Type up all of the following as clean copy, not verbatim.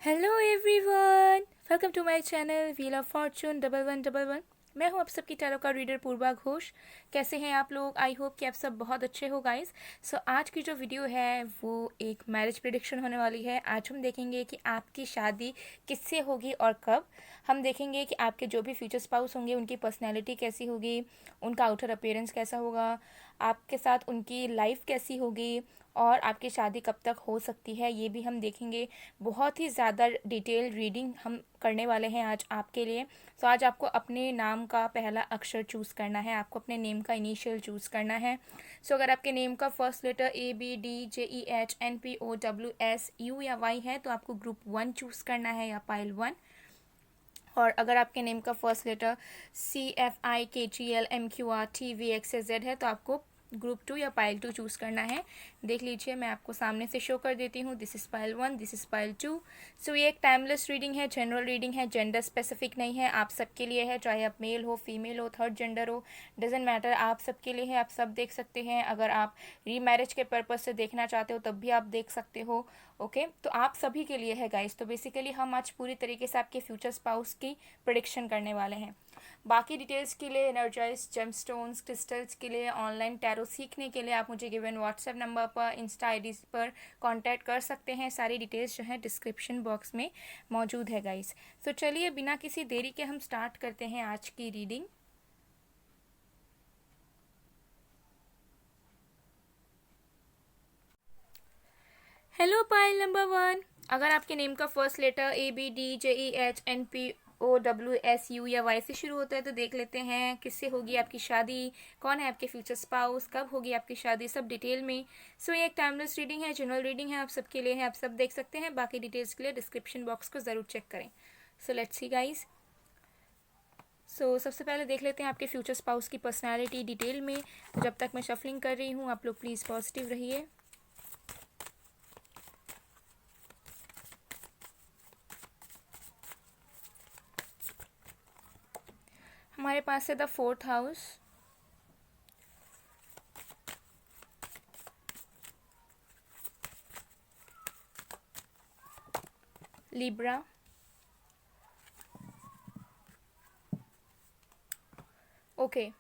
Hello everyone, welcome to my channel wheel of fortune 1111। मैं हूं आप सबकी टैरो का रीडर पूर्वा घोष। कैसे हैं आप लोग? आई होप कि आप सब बहुत अच्छे हो गाइस। सो आज की जो वीडियो है वो एक मैरिज प्रेडिक्शन होने वाली है। आज हम देखेंगे कि आपकी शादी किससे होगी और कब। हम देखेंगे कि आपके जो भी फ्यूचर स्पाउस होंगे उनकी पर्सनैलिटी कैसी होगी, उनका आउटर अपीयरेंस कैसा होगा, आपके साथ उनकी लाइफ कैसी होगी और आपकी शादी कब तक हो सकती है, ये भी हम देखेंगे। बहुत ही ज़्यादा डिटेल रीडिंग हम करने वाले हैं आज आपके लिए। तो आज आपको अपने नाम का पहला अक्षर चूज़ करना है, आपको अपने नेम का इनिशियल चूज़ करना है। सो अगर आपके नेम का फर्स्ट लेटर ABDJEHNPOWSU या Y है तो आपको ग्रुप 1 चूज़ करना है या पाइल 1। और अगर आपके नेम का फर्स्ट लेटर CFIKGLMQRTVXZ है तो आपको ग्रुप 2 या पाइल 2 चूज़ करना है। देख लीजिए, मैं आपको सामने से शो कर देती हूँ। This is pile 1, this is pile 2। सो ये एक टाइमलेस रीडिंग है, जनरल रीडिंग है, जेंडर स्पेसिफिक नहीं है, आप सबके लिए है। चाहे आप मेल हो, फीमेल हो, थर्ड जेंडर हो, डजेंट मैटर, आप सबके लिए है। आप सब देख सकते हैं। अगर आप रीमैरिज के पर्पज़ से देखना चाहते हो तब भी आप देख सकते हो। ओके, तो आप सभी के लिए है गाइस। तो बेसिकली हम आज पूरी तरीके से आपके फ्यूचर स्पाउस की प्रेडिक्शन करने वाले हैं। बाकी डिटेल्स के लिए, एनर्जाइज जेमस्टोन्स क्रिस्टल्स के लिए, ऑनलाइन टैरो सीखने के लिए आप मुझे गिवन व्हाट्सएप नंबर पर, इंस्टा आईडी पर कांटेक्ट कर सकते हैं। सारी डिटेल्स जो है डिस्क्रिप्शन बॉक्स में मौजूद है गाइस। तो चलिए बिना किसी देरी के हम स्टार्ट करते हैं आज की रीडिंग। Hello pile number 1। अगर आपके नेम का फर्स्ट लेटर ABDJEHNPOWSU या Y से शुरू होता है तो देख लेते हैं किससे होगी आपकी शादी, कौन है आपके फ्यूचर स्पाउस, कब होगी आपकी शादी, सब डिटेल में। सो ये एक टाइमलेस रीडिंग है, जनरल रीडिंग है, आप सबके लिए है, आप सब देख सकते हैं। बाकी डिटेल्स के लिए डिस्क्रिप्शन बॉक्स को ज़रूर चेक करें। So let's see guys. सो सबसे पहले देख लेते हैं आपके फ्यूचर स्पाउस की पर्सनैलिटी डिटेल में। तो जब तक मैं शफलिंग कर रही हूँ आप लोग प्लीज़ पॉजिटिव रहिए। हमारे पास है the 4th house, Libra, okay.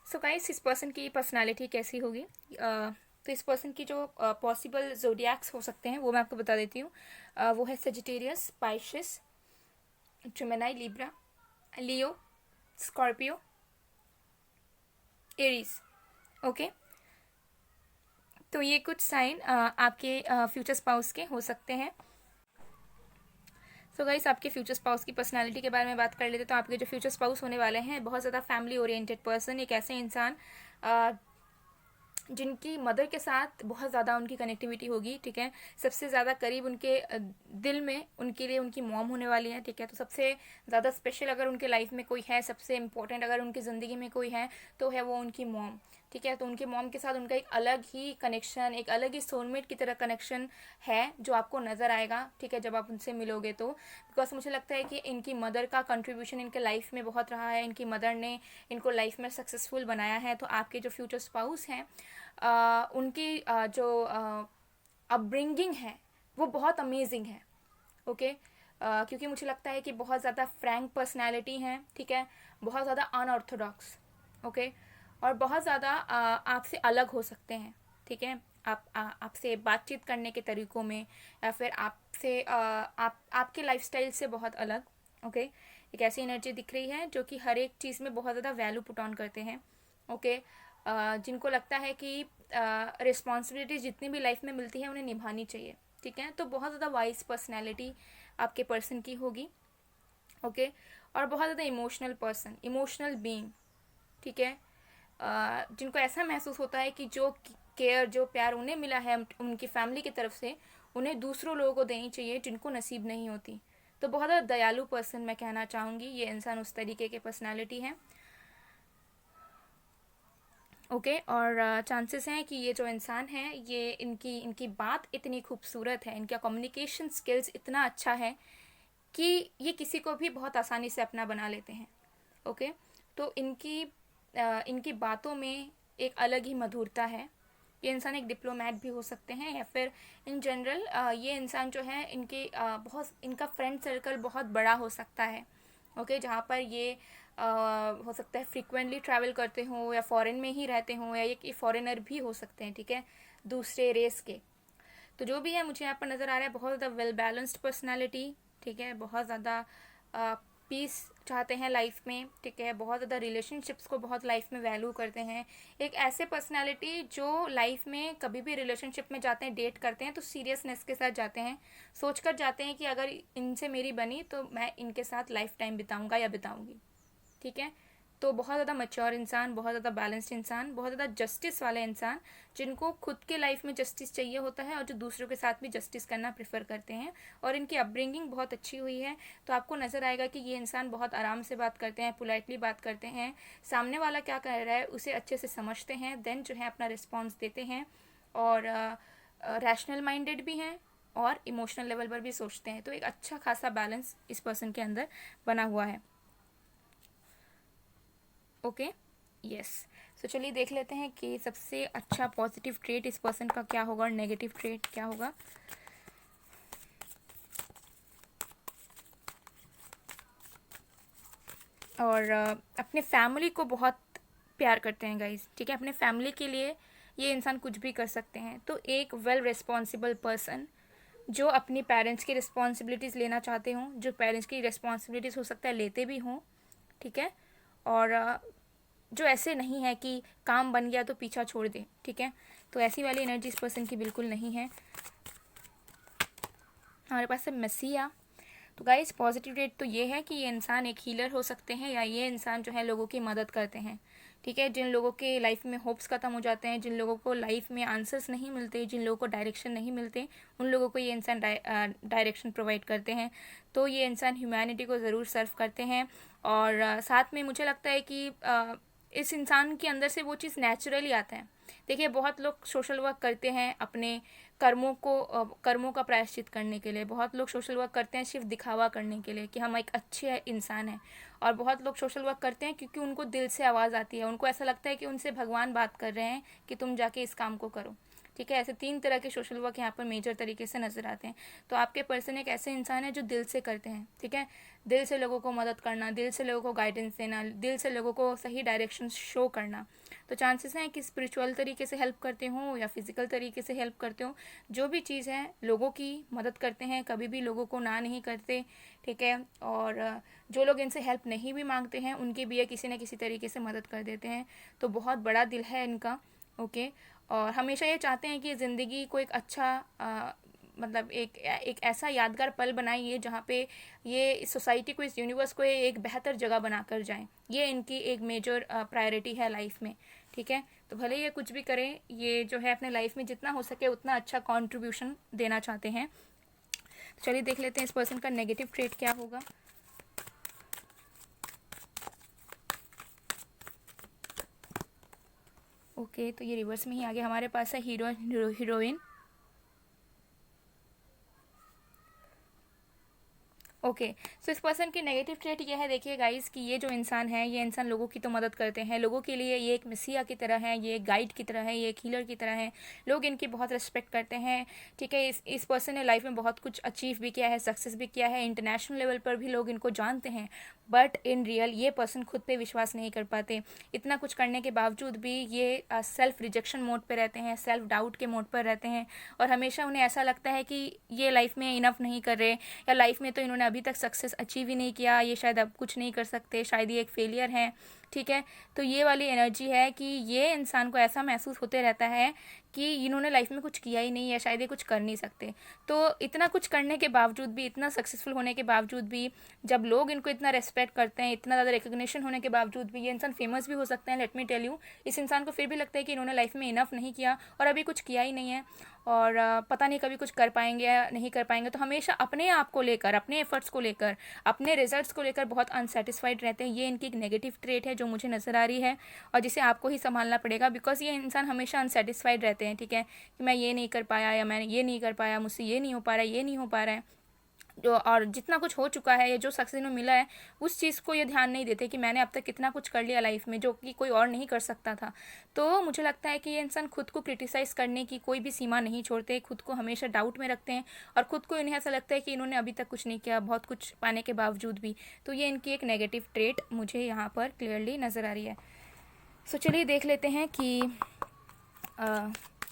So guys, इस पर्सन की पर्सनालिटी कैसी होगी? तो इस पर्सन की जो पॉसिबल जोडियाक्स हो सकते हैं वो मैं आपको बता देती हूँ। वो है सजिटेरियस, पाइशिस, जेमिनी, लिब्रा, लियो, स्कॉर्पियो, एरीज। ओके, तो ये कुछ साइन आपके फ्यूचर स्पाउस के हो सकते हैं। सो गाइस, आपके फ्यूचर स्पाउस की पर्सनालिटी के बारे में बात कर लेते तो आपके जो फ्यूचर स्पाउस होने वाले हैं बहुत ज़्यादा फैमिली ओरिएंटेड पर्सन, एक ऐसे इंसान जिनकी मदर के साथ बहुत ज़्यादा उनकी कनेक्टिविटी होगी। ठीक है, सबसे ज़्यादा करीब उनके दिल में उनके लिए उनकी मॉम होने वाली है। ठीक है, तो सबसे ज़्यादा स्पेशल अगर उनके लाइफ में कोई है, सबसे इम्पोर्टेंट अगर उनकी ज़िंदगी में कोई है तो है वो उनकी मॉम। ठीक है, तो उनके मॉम के साथ उनका एक अलग ही कनेक्शन, एक अलग ही सोलमेट की तरह कनेक्शन है जो आपको नज़र आएगा। ठीक है, जब आप उनसे मिलोगे तो बिकॉज मुझे लगता है कि इनकी मदर का कंट्रीब्यूशन इनके लाइफ में बहुत रहा है, इनकी मदर ने इनको लाइफ में सक्सेसफुल बनाया है। तो आपके जो फ्यूचर स्पाउस हैं उनकी जो अपब्रिंगिंग है वो बहुत अमेजिंग है। ओके, क्योंकि मुझे लगता है कि बहुत ज़्यादा फ्रैंक पर्सनैलिटी हैं। ठीक है, बहुत ज़्यादा अनऑर्थोडॉक्स। ओके, और बहुत ज़्यादा आपसे अलग हो सकते हैं। ठीक है, आपसे बातचीत करने के तरीक़ों में या फिर आपसे आपके लाइफस्टाइल से बहुत अलग। ओके, एक ऐसी एनर्जी दिख रही है जो कि हर एक चीज़ में बहुत ज़्यादा वैल्यू पुट ऑन करते हैं। ओके, जिनको लगता है कि रिस्पॉन्सिबिलिटी जितनी भी लाइफ में मिलती है उन्हें निभानी चाहिए। ठीक है, तो बहुत ज़्यादा वाइज पर्सनैलिटी आपके पर्सन की होगी। ओके, और बहुत ज़्यादा इमोशनल पर्सन, इमोशनल बीइंग। ठीक है, जिनको ऐसा महसूस होता है कि जो केयर, जो प्यार उन्हें मिला है उनकी फैमिली की तरफ से, उन्हें दूसरों लोगों को देनी चाहिए जिनको नसीब नहीं होती। तो बहुत ज़्यादा दयालु पर्सन मैं कहना चाहूँगी, ये इंसान उस तरीके के पर्सनालिटी है। ओके, और चांसेस हैं कि ये जो इंसान है ये इनकी बात इतनी खूबसूरत है, इनका कम्युनिकेशन स्किल्स इतना अच्छा है कि ये किसी को भी बहुत आसानी से अपना बना लेते हैं। ओके, तो इनकी बातों में एक अलग ही मधुरता है। ये इंसान एक डिप्लोमेट भी हो सकते हैं, या फिर इन जनरल ये इंसान जो है इनके बहुत इनका फ्रेंड सर्कल बहुत बड़ा हो सकता है। ओके, जहाँ पर ये हो सकता है फ्रीक्वेंटली ट्रैवल करते हों, या फॉरेन में ही रहते हों, या ये फॉरेनर भी हो सकते हैं, ठीक है, दूसरे रेस के। तो जो भी है, मुझे यहाँ पर नज़र आ रहा है बहुत ज़्यादा वेल बैलेंस्ड पर्सनालिटी, ठीक है, बहुत ज़्यादा पीस चाहते हैं लाइफ में, ठीक है, बहुत ज़्यादा रिलेशनशिप्स को बहुत लाइफ में वैल्यू करते हैं। एक ऐसे पर्सनालिटी जो लाइफ में कभी भी रिलेशनशिप में जाते हैं, डेट करते हैं, तो सीरियसनेस के साथ जाते हैं, सोच कर जाते हैं कि अगर इनसे मेरी बनी तो मैं इनके साथ लाइफ टाइम बिताऊंगा या बिताऊंगी, ठीक है। तो बहुत ज़्यादा मैच्योर इंसान, बहुत ज़्यादा बैलेंस्ड इंसान, बहुत ज़्यादा जस्टिस वाले इंसान, जिनको खुद के लाइफ में जस्टिस चाहिए होता है और जो दूसरों के साथ भी जस्टिस करना प्रेफर करते हैं, और इनकी अपब्रिंगिंग बहुत अच्छी हुई है। तो आपको नज़र आएगा कि ये इंसान बहुत आराम से बात करते हैं, पोलाइटली बात करते हैं, सामने वाला क्या कह रहा है उसे अच्छे से समझते हैं, देन जो है अपना रिस्पॉन्स देते हैं, और रैशनल माइंडेड भी हैं और इमोशनल लेवल पर भी सोचते हैं। तो एक अच्छा खासा बैलेंस इस पर्सन के अंदर बना हुआ है। Okay, yes. सो चलिए देख लेते हैं कि सबसे अच्छा पॉजिटिव ट्रेट इस पर्सन का क्या होगा और नेगेटिव ट्रेट क्या होगा। और अपने फैमिली को बहुत प्यार करते हैं गाइस, ठीक है, अपने फैमिली के लिए ये इंसान कुछ भी कर सकते हैं। तो एक वेल रिस्पॉन्सिबल पर्सन जो अपनी पेरेंट्स की रिस्पॉन्सिबिलिटीज़ लेना चाहते हों, जो पेरेंट्स की रिस्पॉन्सिबिलिटीज़ हो सकता है लेते भी हों, ठीक है, और जो ऐसे नहीं है कि काम बन गया तो पीछा छोड़ दे, ठीक है। तो ऐसी वाली एनर्जी इस पर्सन की बिल्कुल नहीं है। हमारे पास है मेसिया। तो गाइस पॉजिटिव रेट तो ये है कि ये इंसान एक हीलर हो सकते हैं, या ये इंसान जो है लोगों की मदद करते हैं, ठीक है। जिन लोगों के लाइफ में होप्स ख़त्म हो जाते हैं, जिन लोगों को लाइफ में आंसर्स नहीं मिलते, जिन लोगों को डायरेक्शन नहीं मिलते, उन लोगों को ये इंसान डायरेक्शन प्रोवाइड करते हैं। तो ये इंसान ह्यूमैनिटी को ज़रूर सर्व करते हैं। और साथ में मुझे लगता है कि इस इंसान के अंदर से वो चीज़ नेचुरली आता है। देखिए बहुत लोग सोशल वर्क करते हैं अपने कर्मों का प्रायश्चित करने के लिए, बहुत लोग सोशल वर्क करते हैं सिर्फ दिखावा करने के लिए कि हम एक अच्छे इंसान हैं, और बहुत लोग सोशल वर्क करते हैं क्योंकि उनको दिल से आवाज़ आती है, उनको ऐसा लगता है कि उनसे भगवान बात कर रहे हैं कि तुम जाके इस काम को करो, ठीक है। ऐसे 3 तरह के सोशल वर्क यहाँ पर मेजर तरीके से नज़र आते हैं। तो आपके पर्सन एक ऐसे इंसान है जो दिल से करते हैं, ठीक है, दिल से लोगों को मदद करना, दिल से लोगों को गाइडेंस देना, दिल से लोगों को सही डायरेक्शन शो करना। तो चांसेस हैं कि स्पिरिचुअल तरीके से हेल्प करते हो या फिजिकल तरीके से हेल्प करते हो, जो भी चीज़ है लोगों की मदद करते हैं, कभी भी लोगों को ना नहीं करते, ठीक है। और जो लोग इनसे हेल्प नहीं भी मांगते हैं उनकी भी ये किसी न किसी तरीके से मदद कर देते हैं। तो बहुत बड़ा दिल है इनका, ओके। और हमेशा ये चाहते हैं कि ज़िंदगी को एक अच्छा मतलब एक ऐसा यादगार पल बनाइए जहाँ पे ये इस सोसाइटी को, इस यूनिवर्स को एक बेहतर जगह बना कर जाएं। ये इनकी एक मेजर प्रायोरिटी है लाइफ में, ठीक है। तो भले ये कुछ भी करें, ये जो है अपने लाइफ में जितना हो सके उतना अच्छा कंट्रीब्यूशन देना चाहते हैं। तो चलिए देख लेते हैं इस पर्सन का नेगेटिव ट्रेट क्या होगा। ओके, तो ये रिवर्स में ही आ गया। हमारे पास है हीरोइन। ओके, सो इस पर्सन की नेगेटिव ट्रेट ये है, देखिए गाइस, कि ये जो इंसान है, ये इंसान लोगों की तो मदद करते हैं, लोगों के लिए ये एक मसीहा की तरह है, ये एक गाइड की तरह है, ये एक हीलर की तरह है, लोग इनकी बहुत रिस्पेक्ट करते हैं, ठीक है। इस पर्सन ने लाइफ में बहुत कुछ अचीव भी किया है, सक्सेस भी किया है, इंटरनेशनल लेवल पर भी लोग इनको जानते हैं। बट इन रियल ये पर्सन खुद पे विश्वास नहीं कर पाते। इतना कुछ करने के बावजूद भी ये सेल्फ रिजेक्शन मोड पे रहते हैं, सेल्फ डाउट के मोड पर रहते हैं, और हमेशा उन्हें ऐसा लगता है कि ये लाइफ में इनफ नहीं कर रहे, या लाइफ में तो इन्होंने अभी तक सक्सेस अचीव ही नहीं किया, ये शायद अब कुछ नहीं कर सकते, शायद ये एक फेलियर है, ठीक है। तो ये वाली एनर्जी है कि ये इंसान को ऐसा महसूस होते रहता है कि इन्होंने लाइफ में कुछ किया ही नहीं है, शायद ये कुछ कर नहीं सकते। तो इतना कुछ करने के बावजूद भी, इतना सक्सेसफुल होने के बावजूद भी, जब लोग इनको इतना रेस्पेक्ट करते हैं, इतना ज़्यादा रिकग्निशन होने के बावजूद भी, ये इंसान फेमस भी हो सकते हैं, लेट मी टेल यू, इस इंसान को फिर भी लगता है कि इन्होंने लाइफ में इनफ नहीं किया और अभी कुछ किया ही नहीं है, और पता नहीं कभी कुछ कर पाएंगे या नहीं कर पाएंगे। तो हमेशा अपने आप को लेकर, अपने एफर्ट्स को लेकर, अपने रिजल्ट्स को लेकर बहुत अनसेटिस्फाइड रहते हैं। ये इनकी एक नेगेटिव ट्रेट है जो मुझे नज़र आ रही है, और जिसे आपको ही संभालना पड़ेगा, बिकॉज ये इंसान हमेशा अनसेटिस्फाइड रहते हैं, ठीक है, कि मैं ये नहीं कर पाया, या मैं ये नहीं कर पाया, मुझसे ये नहीं हो पा रहा है, ये नहीं हो पा रहा है। जो और जितना कुछ हो चुका है या जो सक्सेस इन्हें मिला है, उस चीज़ को ये ध्यान नहीं देते कि मैंने अब तक कितना कुछ कर लिया लाइफ में जो कि कोई और नहीं कर सकता था। तो मुझे लगता है कि ये इंसान खुद को क्रिटिसाइज़ करने की कोई भी सीमा नहीं छोड़ते, खुद को हमेशा डाउट में रखते हैं और खुद को इन्हें ऐसा लगता है कि इन्होंने अभी तक कुछ नहीं किया, बहुत कुछ पाने के बावजूद भी। तो ये इनकी एक नेगेटिव ट्रेट मुझे यहाँ पर क्लियरली नज़र आ रही है। सो चलिए देख लेते हैं कि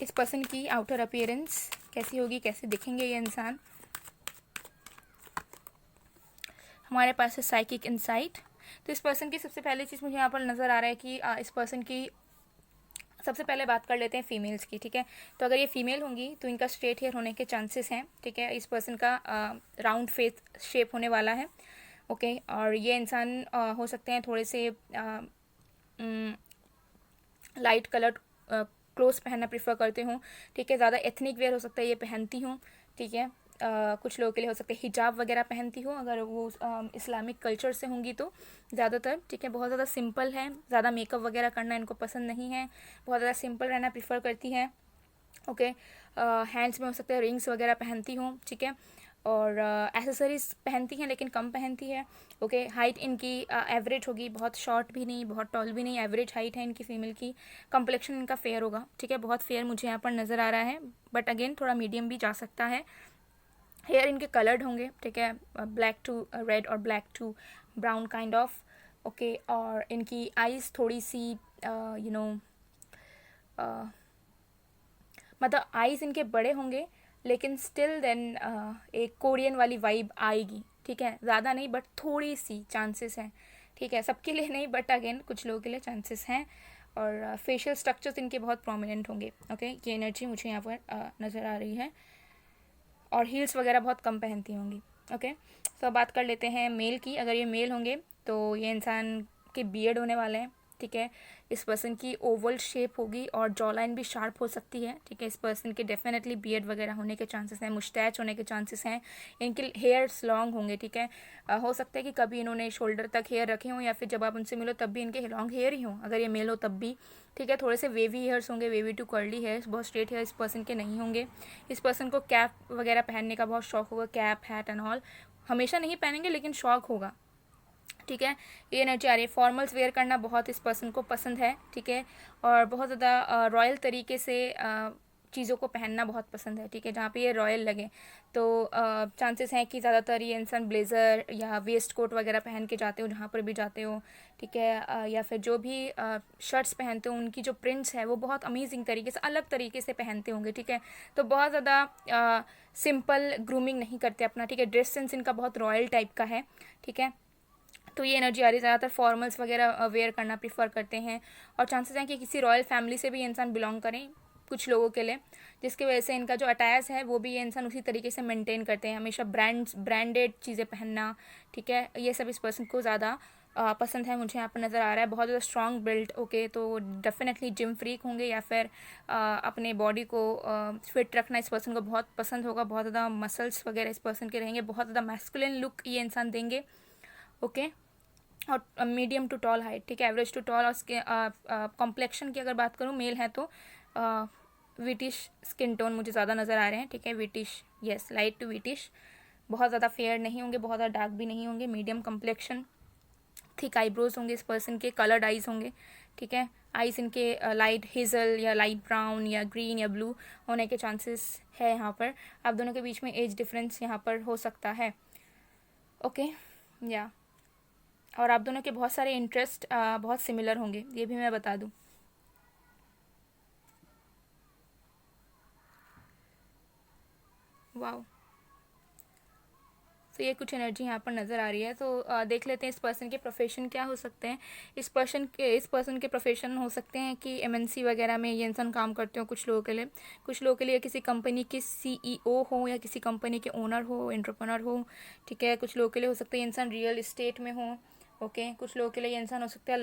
इस पर्सन की आउटर अपीयरेंस कैसी होगी, कैसे दिखेंगे ये इंसान। हमारे पास है साइकिक इंसाइट। तो इस पर्सन की सबसे पहली चीज़ मुझे यहाँ पर नज़र आ रहा है कि इस पर्सन की सबसे पहले बात कर लेते हैं फीमेल्स की, ठीक है। तो अगर ये फीमेल होंगी तो इनका स्ट्रेट हेयर होने के चांसेस हैं, ठीक है। इस पर्सन का राउंड फेस शेप होने वाला है, ओके। और ये इंसान हो सकते हैं थोड़े से लाइट कलर क्लोथ्स पहनना प्रीफर करते हूँ, ठीक है। ज़्यादा एथनिक वेयर हो सकता है ये पहनती हूँ, ठीक है। कुछ लोगों के लिए हो सकता है हिजाब वगैरह पहनती हो अगर वो इस्लामिक कल्चर से होंगी तो ज़्यादातर, ठीक है। बहुत ज़्यादा सिंपल है, ज़्यादा मेकअप वगैरह करना इनको पसंद नहीं है, बहुत ज़्यादा सिंपल रहना प्रीफर करती हैं, ओके। हैंड्स में हो सकता है रिंग्स वगैरह पहनती हूँ, ठीक है। और एसेसरीज पहनती हैं लेकिन कम पहनती है, ओके। हाइट इनकी एवरेज होगी, बहुत शॉर्ट भी नहीं बहुत टॉल भी नहीं, एवरेज हाइट है इनकी फीमेल की। कम्प्लेक्शन इनका फेयर होगा, ठीक है। बहुत फेयर मुझे यहाँ पर नज़र आ रहा है, बट अगेन थोड़ा मीडियम भी जा सकता है। हेयर इनके कलर्ड होंगे, ठीक है, ब्लैक टू रेड और black to brown kind of, okay. और इनकी आइज़ थोड़ी सी यू नो मतलब आइज़ इनके बड़े होंगे लेकिन स्टिल देन एक कोरियन वाली वाइब आएगी, ठीक है। ज़्यादा नहीं बट थोड़ी सी चांसेस हैं, ठीक है। सबके लिए नहीं बट अगेन कुछ लोगों के लिए चांसेस हैं। और फेशियल स्ट्रक्चर्स इनके बहुत प्रोमिनेंट होंगे, ओके। ये एनर्जी मुझे यहाँ पर नज़र आ रही है। और हील्स वगैरह बहुत कम पहनती होंगी, ओके। तो बात कर लेते हैं मेल की। अगर ये मेल होंगे तो ये इंसान के बियर्ड होने वाले हैं, ठीक है। इस पर्सन की ओवल शेप होगी और जॉ लाइन भी शार्प हो सकती है, ठीक है। इस पर्सन के डेफिनेटली बियर्ड वगैरह होने के चांसेस हैं, मुस्टैच होने के चांसेस हैं। इनके हेयर्स लॉन्ग होंगे, ठीक है। हो सकता है कि कभी इन्होंने शोल्डर तक हेयर रखे हों या फिर जब आप उनसे मिलो तब भी इनके लॉन्ग हेयर ही हों, अगर ये मेल हो तब भी, ठीक है। थोड़े से वेवी हेयर्स होंगे, वेवी टू कर्ली हेयर्स, बहुत स्ट्रेट हेयर इस पर्सन के नहीं होंगे। इस पर्सन को कैप वगैरह पहनने का बहुत शौक होगा, कैप हैट एंड ऑल। हमेशा नहीं पहनेंगे लेकिन शौक होगा, ठीक है। ये एनर्जी आ रही है। फॉर्मल्स वेयर करना बहुत इस पर्सन को पसंद है, ठीक है। और बहुत ज़्यादा रॉयल तरीके से चीज़ों को पहनना बहुत पसंद है, ठीक है, जहाँ पे ये रॉयल लगे। तो चांसेस हैं कि ज़्यादातर ये इंसान ब्लेज़र या वेस्ट कोट वगैरह पहन के जाते हो जहाँ पर भी जाते हो, ठीक है। या फिर जो भी शर्ट्स पहनते हो उनकी जो प्रिंट्स है वो बहुत अमेजिंग तरीके से अलग तरीके से पहनते होंगे, ठीक है। तो बहुत ज़्यादा सिंपल ग्रूमिंग नहीं करते अपना, ठीक है। ड्रेस सेंस इनका बहुत रॉयल टाइप का है, ठीक है। तो ये एनर्जी आ रही है। ज़्यादातर फॉर्मल्स वगैरह वेयर करना प्रीफर करते हैं और चांसेस हैं कि किसी रॉयल फैमिली से भी ये इंसान बिलोंग करें कुछ लोगों के लिए, जिसकी वजह से इनका जो अटायर्स है वो भी ये इंसान उसी तरीके से मेंटेन करते हैं, हमेशा ब्रांडेड चीज़ें पहनना, ठीक है। ये सब इस पर्सन को ज़्यादा पसंद है, मुझे यहाँ पर नज़र आ रहा है। बहुत ज़्यादा स्ट्रॉन्ग बिल्ड, ओके। तो डेफिनेटली जिम फ्रीक होंगे या फिर अपने बॉडी को फिट रखना इस पर्सन को बहुत पसंद होगा। बहुत ज़्यादा मसल्स वगैरह इस पर्सन के रहेंगे, बहुत ज़्यादा मैस्कुलिन लुक ये इंसान देंगे, ओके। और मीडियम टू टॉल हाइट, ठीक है, एवरेज टू टॉल। और कॉम्प्लेक्शन की अगर बात करूँ मेल है तो विटिश स्किन टोन मुझे ज़्यादा नज़र आ रहे हैं, ठीक है। Whitish, yes, light to whitish. बहुत ज़्यादा फेयर नहीं होंगे, बहुत ज़्यादा डार्क भी नहीं होंगे, मीडियम कम्प्लेक्शन। थिक आईब्रोज होंगे इस पर्सन के, कलर्ड आइज़ होंगे, ठीक है। आइज़ इनके लाइट हेज़ल या लाइट ब्राउन या ग्रीन या ब्लू होने के चांसेस है यहाँ पर। आप दोनों के बीच में एज डिफरेंस यहाँ पर हो सकता है, ओके, या। और आप दोनों के बहुत सारे इंटरेस्ट बहुत सिमिलर होंगे, ये भी मैं बता दूं। वाओ। तो ये कुछ एनर्जी यहाँ पर नज़र आ रही है। तो देख लेते हैं इस पर्सन के प्रोफेशन क्या हो सकते हैं। इस पर्सन के प्रोफेशन हो सकते हैं कि एमएनसी वगैरह में ये इंसान काम करते हो कुछ लोगों के लिए। कुछ लोगों के लिए किसी कंपनी के सीईओ हो या किसी कंपनी के ओनर हो, एंटरप्रेन्योर हो, ठीक है। कुछ लोगों के लिए हो सकता है ये इंसान रियल इस्टेट में हो, ओके। कुछ लोगों के लिए ये इंसान हो सकता है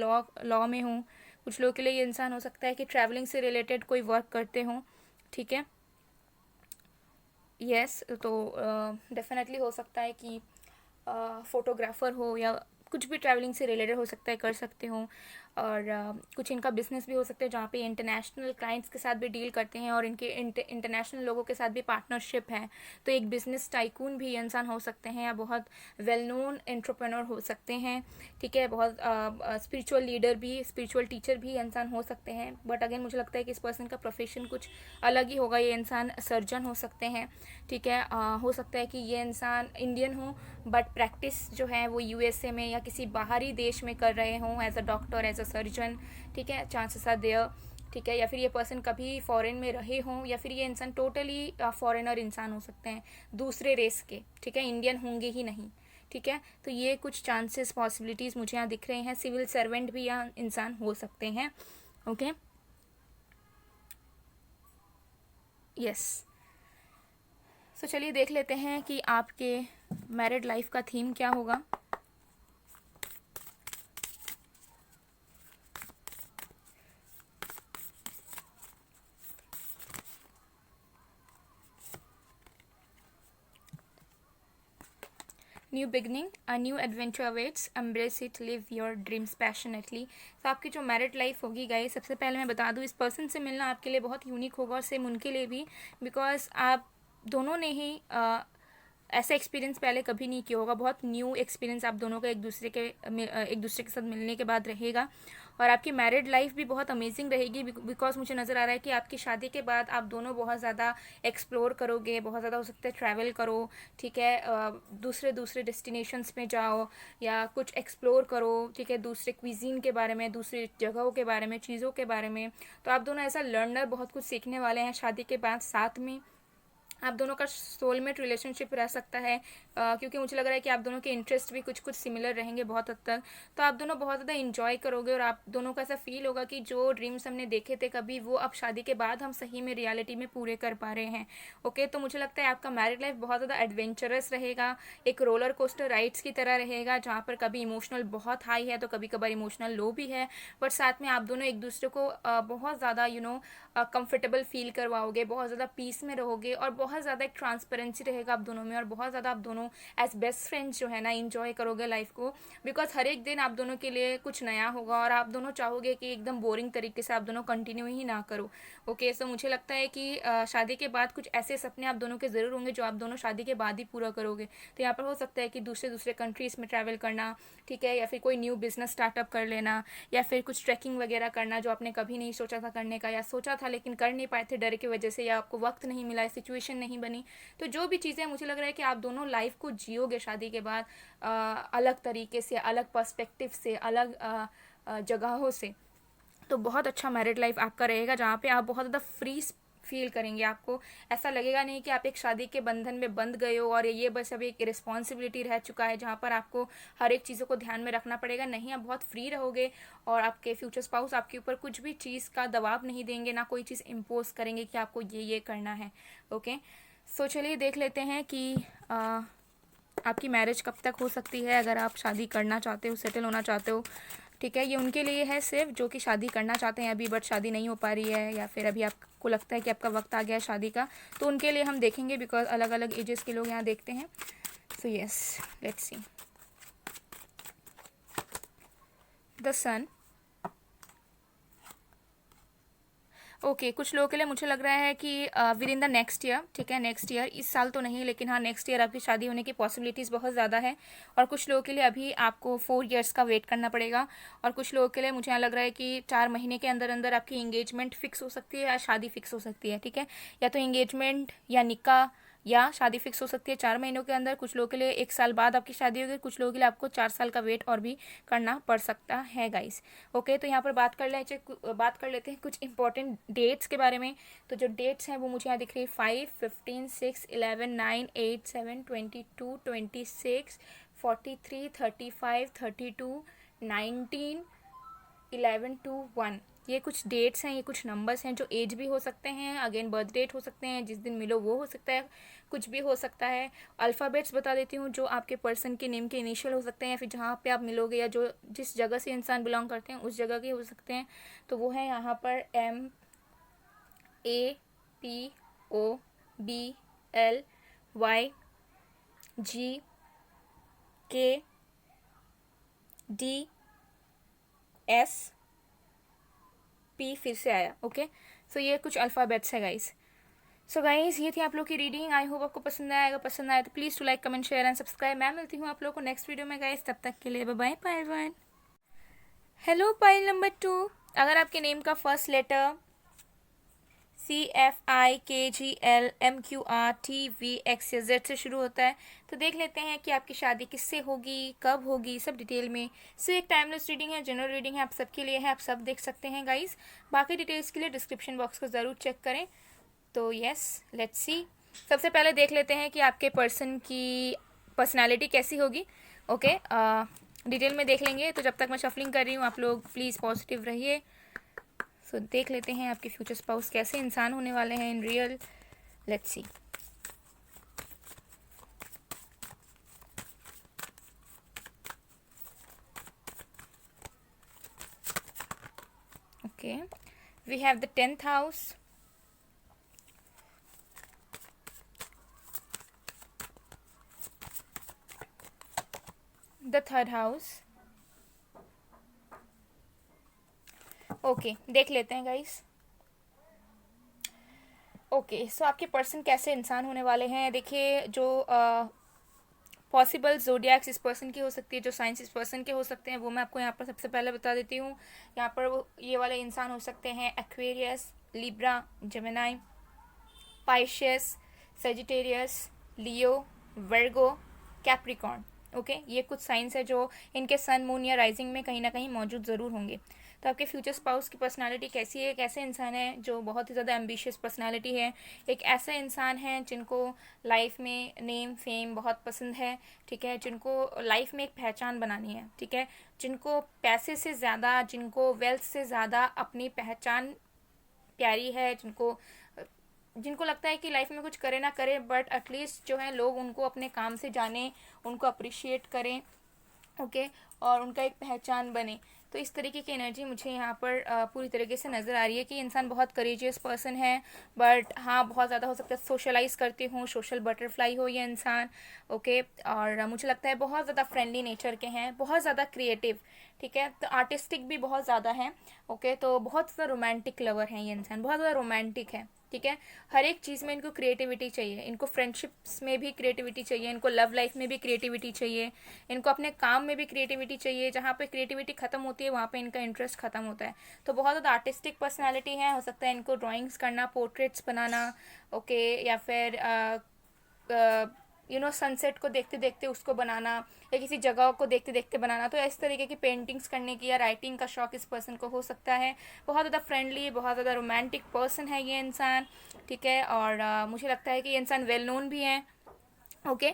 लॉ में हो। कुछ लोगों के लिए ये इंसान हो सकता है कि ट्रैवलिंग से रिलेटेड कोई वर्क करते हों, ठीक है। यस, तो डेफिनेटली हो सकता है कि फोटोग्राफ़र हो या कुछ भी ट्रैवलिंग से रिलेटेड हो सकता है, कर सकते हो। और कुछ इनका बिजनेस भी हो सकता है जहाँ पे इंटरनेशनल क्लाइंट्स के साथ भी डील करते हैं और इनके इंटरनेशनल लोगों के साथ भी पार्टनरशिप है। तो एक बिजनेस टाइकून भी इंसान हो सकते हैं या बहुत वेल नोन एंटरप्रेन्योर हो सकते हैं, ठीक है। बहुत स्पिरिचुअल लीडर भी, स्पिरिचुअल टीचर भी इंसान हो सकते हैं। बट अगेन मुझे लगता है कि इस पर्सन का प्रोफेशन कुछ अलग ही होगा। ये इंसान सर्जन हो सकते हैं, ठीक है। हो सकता है कि ये इंसान इंडियन हो बट प्रैक्टिस जो है वो यूएसए में या किसी बाहरी देश में कर रहे हों as a doctor, as a surgeon, ठीक है। चांसेस आर देयर, ठीक है। या फिर ये पर्सन कभी फॉरेन में रहे हों, या फिर ये इंसान टोटली फॉरेनर इंसान हो सकते हैं, दूसरे रेस के, ठीक है, इंडियन होंगे ही नहीं, ठीक है। तो ये कुछ चांसेस, पॉसिबिलिटीज़ मुझे यहाँ दिख रहे हैं। सिविल सर्वेंट भी यहाँ इंसान हो सकते हैं, ओके, यस। सो चलिए देख लेते हैं कि आपके मैरिड लाइफ का थीम क्या होगा। New beginning, a new adventure awaits, embrace it, live your dreams passionately. तो आपकी जो मैरिड लाइफ होगी गाइस, सबसे पहले मैं बता दूँ, इस पर्सन से मिलना आपके लिए बहुत यूनिक होगा और सेम उनके लिए भी, बिकॉज आप दोनों ने ही ऐसा एक्सपीरियंस पहले कभी नहीं किया होगा। बहुत न्यू एक्सपीरियंस आप दोनों का एक दूसरे के साथ मिलने के बाद रहेगा। और आपकी मैरिड लाइफ भी बहुत अमेजिंग रहेगी, बिकॉज मुझे नज़र आ रहा है कि आपकी शादी के बाद आप दोनों बहुत ज़्यादा एक्सप्लोर करोगे, बहुत ज़्यादा हो सकता है ट्रैवल करो, ठीक है। दूसरे दूसरे डेस्टिनेशंस में जाओ या कुछ एक्सप्लोर करो, ठीक है, दूसरे क्विजीन के बारे में, दूसरी जगहों के बारे में, चीज़ों के बारे में। तो आप दोनों ऐसा लर्नर, बहुत कुछ सीखने वाले हैं शादी के बाद। साथ में आप दोनों का सोलमेट रिलेशनशिप रह सकता है, क्योंकि मुझे लग रहा है कि आप दोनों के इंटरेस्ट भी कुछ कुछ सिमिलर रहेंगे बहुत हद तक। तो आप दोनों बहुत ज़्यादा इंजॉय करोगे और आप दोनों को ऐसा फील होगा कि जो ड्रीम्स हमने देखे थे कभी, वो अब शादी के बाद हम सही में रियलिटी में पूरे कर पा रहे हैं, ओके। तो मुझे लगता है आपका मैरिड लाइफ बहुत ज़्यादा एडवेंचरस रहेगा, एक रोलर कोस्टर राइड्स की तरह रहेगा, जहाँ पर कभी इमोशनल बहुत हाई है तो कभी कभार इमोशनल लो भी है। बट साथ में आप दोनों एक दूसरे को बहुत ज़्यादा कंफर्टेबल फील करवाओगे, बहुत ज़्यादा पीस में रहोगे और बहुत ज़्यादा एक ट्रांसपेरेंसी रहेगा आप दोनों में, और बहुत ज़्यादा आप दोनों एज बेस्ट फ्रेंड्स जो है ना इंजॉय करोगे लाइफ को। बिकॉज हर एक दिन आप दोनों के लिए कुछ नया होगा और आप दोनों चाहोगे कि एकदम बोरिंग तरीके से आप दोनों कंटिन्यू ही ना करो, ओके। सो मुझे लगता है कि शादी के बाद कुछ ऐसे सपने आप दोनों के ज़रूर होंगे जो आप दोनों शादी के बाद ही पूरा करोगे। तो यहाँ पर हो सकता है कि दूसरे दूसरे कंट्रीज़ में ट्रैवल करना, ठीक है, या फिर कोई न्यू बिजनेस स्टार्टअप कर लेना, या फिर कुछ ट्रैकिंग वगैरह करना जो आपने कभी नहीं सोचा था करने का, या सोचा था लेकिन कर नहीं पाए थे डर की वजह से, या आपको वक्त नहीं मिला, सिचुएशन नहीं बनी। तो जो भी चीज़ें, मुझे लग रहा है कि आप दोनों लाइफ को जियोगे शादी के बाद अलग तरीके से, अलग पर्सपेक्टिव से, अलग जगहों से। तो बहुत अच्छा मैरिड लाइफ आपका रहेगा, जहाँ पे आप बहुत ज़्यादा फ्री फील करेंगे। आपको ऐसा लगेगा नहीं कि आप एक शादी के बंधन में बंध गए हो और ये बस अभी एक रिस्पॉन्सिबिलिटी रह चुका है जहाँ पर आपको हर एक चीज़ों को ध्यान में रखना पड़ेगा। नहीं, आप बहुत फ्री रहोगे और आपके फ्यूचर स्पाउस आपके ऊपर कुछ भी चीज़ का दबाव नहीं देंगे, ना कोई चीज़ इम्पोज करेंगे कि आपको ये करना है, ओके। सो चलिए देख लेते हैं कि आपकी मैरिज कब तक हो सकती है, अगर आप शादी करना चाहते हो, सेटल होना चाहते हो, ठीक है। ये उनके लिए है सिर्फ जो कि शादी करना चाहते हैं अभी, बट शादी नहीं हो पा रही है, या फिर अभी आपको लगता है कि आपका वक्त आ गया है शादी का, तो उनके लिए हम देखेंगे, बिकॉज अलग अलग एजेस के लोग यहाँ देखते हैं। So yes, let's see the sun. Okay, कुछ लोगों के लिए मुझे लग रहा है कि within the next year, ठीक है, नेक्स्ट ईयर, इस साल तो नहीं लेकिन हाँ नेक्स्ट ईयर आपकी शादी होने की पॉसिबिलिटीज़ बहुत ज़्यादा है। और कुछ लोगों के लिए अभी आपको 4 इयर्स का वेट करना पड़ेगा। और कुछ लोगों के लिए मुझे यहाँ लग रहा है कि 4 महीने के अंदर अंदर आपकी इंगेजमेंट फिक्स हो सकती है या शादी फिक्स हो सकती है, ठीक है। या तो इंगेजमेंट या निकाह या शादी फिक्स हो सकती है 4 महीनों के अंदर। कुछ लोगों के लिए 1 साल बाद आपकी शादी होगी, कुछ लोगों के लिए आपको 4 साल का वेट और भी करना पड़ सकता है गाइस, ओके। तो यहाँ पर बात कर लेते हैं कुछ इंपॉर्टेंट डेट्स के बारे में। तो जो डेट्स हैं वो मुझे यहाँ दिख रही है 5, 15, 6, 11, 9, 8, 7, 22, 26, 43, 35, 32, 19, 11 to 1। ये कुछ डेट्स हैं, ये कुछ नंबर्स हैं जो एज भी हो सकते हैं, अगेन बर्थ डेट हो सकते हैं, जिस दिन मिलो वो हो सकता है, कुछ भी हो सकता है। अल्फ़ाबेट्स बता देती हूँ जो आपके पर्सन के नेम के इनिशियल हो सकते हैं, या फिर जहाँ पे आप मिलोगे या जो जिस जगह से इंसान बिलोंग करते हैं उस जगह के हो सकते हैं। तो वो है यहाँ पर MAPOBLYGKDS पी फिर से आया। ओके, सो ये कुछ अल्फ़ाबेट्स है गाइस। सो गाइस, ये थी आप लोग की रीडिंग। आई होप आपको पसंद आएगा। पसंद आया तो please to like, comment, share and subscribe. मैं मिलती हूँ आप लोग को नेक्स्ट वीडियो में गाइस। तब तक के लिए bye bye pile 1। Hello pile number 2। अगर आपके नेम का फर्स्ट लेटर CFIKGLMQRTVXZ से शुरू होता है तो देख लेते हैं कि आपकी शादी किससे होगी, कब होगी, सब डिटेल में। सो एक टाइमलेस रीडिंग है, जनरल रीडिंग है, आप सबके लिए है, आप सब देख सकते हैं गाइस। बाकी डिटेल्स के लिए डिस्क्रिप्शन बॉक्स को ज़रूर चेक करें। तो यस, लेट्स सी। सबसे पहले देख लेते हैं कि आपके पर्सन की पर्सनालिटी कैसी होगी। ओके, डिटेल में देख लेंगे। तो जब तक मैं शफलिंग कर रही हूँ आप लोग प्लीज़ पॉजिटिव रहिए। सो देख लेते हैं आपके फ्यूचर स्पाउस कैसे इंसान होने वाले हैं in real. Let's see. Okay, we have the 10th house, the 3rd house. Okay, देख लेते हैं गाइस। ओके, सो आपके पर्सन कैसे इंसान होने वाले हैं। देखिए, जो पॉसिबल जोडियाक्स इस पर्सन की हो सकती है, जो साइंस इस पर्सन के हो सकते हैं, वो मैं आपको यहाँ पर सबसे पहले बता देती हूँ। यहाँ पर वो ये वाले इंसान हो सकते हैं एक्वेरियस, लिब्रा, जेमिनाई, पाइशियस, सेजिटेरियस, लियो, वर्गो, कैप्रिकॉर्न। ओके, ये कुछ साइंस है जो इनके सन, मून या राइजिंग में कहीं ना कहीं मौजूद ज़रूर होंगे। तो आपके फ्यूचर स्पाउस की पर्सनालिटी कैसी है। एक ऐसे इंसान है जो बहुत ही ज़्यादा एम्बिशियस पर्सनालिटी है। एक ऐसा इंसान है जिनको लाइफ में नेम फेम बहुत पसंद है, ठीक है, जिनको लाइफ में एक पहचान बनानी है, ठीक है, जिनको पैसे से ज़्यादा, जिनको वेल्थ से ज़्यादा अपनी पहचान प्यारी है, जिनको जिनको लगता है कि लाइफ में कुछ करे ना करे बट एटलीस्ट जो है लोग उनको अपने काम से जाने, उनको अप्रिशिएट करें। ओके, और उनका एक पहचान बने। तो इस तरीके की एनर्जी मुझे यहाँ पर पूरी तरीके से नज़र आ रही है कि इंसान बहुत करेजियस पर्सन है। बट हाँ, बहुत ज़्यादा हो सकता है सोशलाइज करते हों, सोशल बटरफ्लाई हो ये इंसान। ओके, और मुझे लगता है बहुत ज़्यादा फ्रेंडली नेचर के हैं, बहुत ज़्यादा क्रिएटिव, ठीक है, तो आर्टिस्टिक भी बहुत ज़्यादा हैं। ओके, तो बहुत ज़्यादा रोमांटिक लवर हैं ये इंसान, बहुत ज़्यादा रोमांटिक है, ठीक है। हर एक चीज़ में इनको क्रिएटिविटी चाहिए, इनको फ्रेंडशिप्स में भी क्रिएटिविटी चाहिए, इनको लव लाइफ में भी क्रिएटिविटी चाहिए, इनको अपने काम में भी क्रिएटिविटी चाहिए। जहाँ पे क्रिएटिविटी खत्म होती है वहाँ पे इनका इंटरेस्ट खत्म होता है। तो बहुत ज़्यादा आर्टिस्टिक पर्सनालिटी है। हो सकता है इनको ड्राइंग्स करना, पोर्ट्रेट्स बनाना, ओके, या फिर सनसेट को देखते देखते उसको बनाना, या किसी जगह को देखते देखते बनाना। तो इस तरीके की पेंटिंग्स करने की या राइटिंग का शौक इस पर्सन को हो सकता है। बहुत ज़्यादा फ्रेंडली, बहुत ज़्यादा रोमांटिक पर्सन है ये इंसान, ठीक है। और मुझे लगता है कि ये इंसान वेल नोन भी है। ओके,